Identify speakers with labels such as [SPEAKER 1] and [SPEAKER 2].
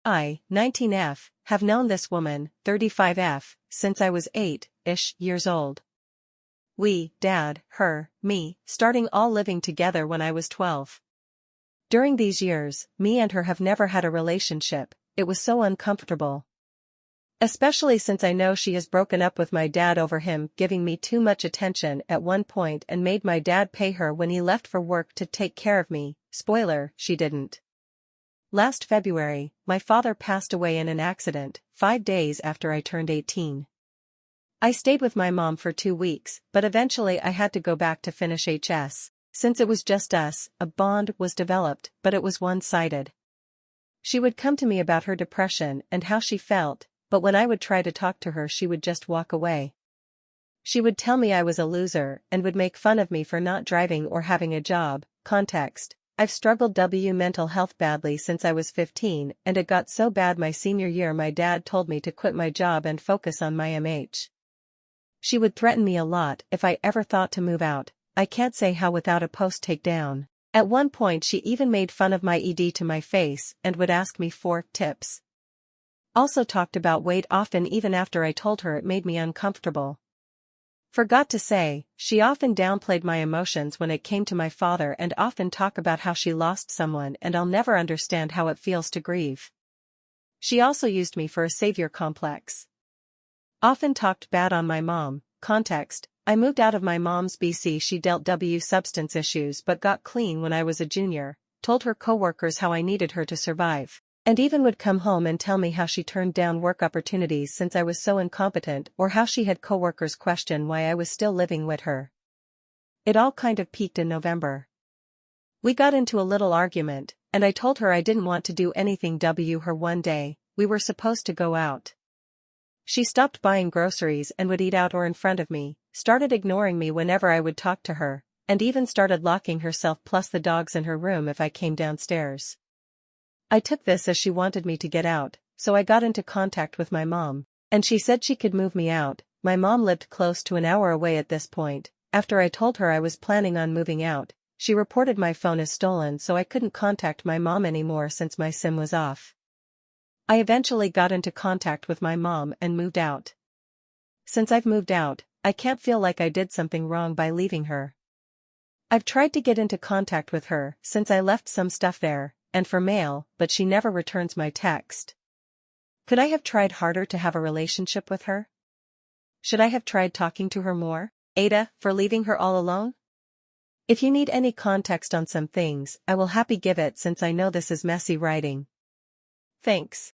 [SPEAKER 1] I, 19F, have known this woman, 35F, since I was 8-ish years old. We, Dad, her, me, starting all living together when I was 12. During these years, me and her have never had a relationship. It was so uncomfortable. Especially since I know she has broken up with my dad over him giving me too much attention at one point and made my dad pay her when he left for work to take care of me. Spoiler, she didn't. Last February, my father passed away in an accident, 5 days after I turned 18. I stayed with my mom for 2 weeks, but eventually I had to go back to finish HS. Since it was just us, a bond was developed, but it was one-sided. She would come to me about her depression and how she felt, but when I would try to talk to her she would just walk away. She would tell me I was a loser and would make fun of me for not driving or having a job. Context: I've struggled with mental health badly since I was 15, and it got so bad my senior year my dad told me to quit my job and focus on my MH. She would threaten me a lot if I ever thought to move out. I can't say how without a post takedown. At one point she even made fun of my ED to my face and would ask me for tips. Also talked about weight often even after I told her it made me uncomfortable. Forgot to say, she often downplayed my emotions when it came to my father and often talk about how she lost someone and I'll never understand how it feels to grieve. She also used me for a savior complex. Often talked bad on my mom. Context: I moved out of my mom's BC. She dealt with substance issues but got clean when I was a junior, told her coworkers how I needed her to survive, and even would come home and tell me how she turned down work opportunities since I was so incompetent or how she had coworkers question why I was still living with her. It all kind of peaked in November. We got into a little argument, and I told her I didn't want to do anything with her one day. We were supposed to go out. She stopped buying groceries and would eat out or in front of me, started ignoring me whenever I would talk to her, and even started locking herself plus the dogs in her room if I came downstairs. I took this as she wanted me to get out, so I got into contact with my mom, and she said she could move me out. My mom lived close to an hour away at this point. After I told her I was planning on moving out, she reported my phone as stolen so I couldn't contact my mom anymore since my SIM was off. I eventually got into contact with my mom and moved out. Since I've moved out, I can't feel like I did something wrong by leaving her. I've tried to get into contact with her since I left some stuff there, and for mail, but she never returns my text. Could I have tried harder to have a relationship with her? Should I have tried talking to her more? AITAH, for leaving her all alone? If you need any context on some things, I will happy give it since I know this is messy writing. Thanks.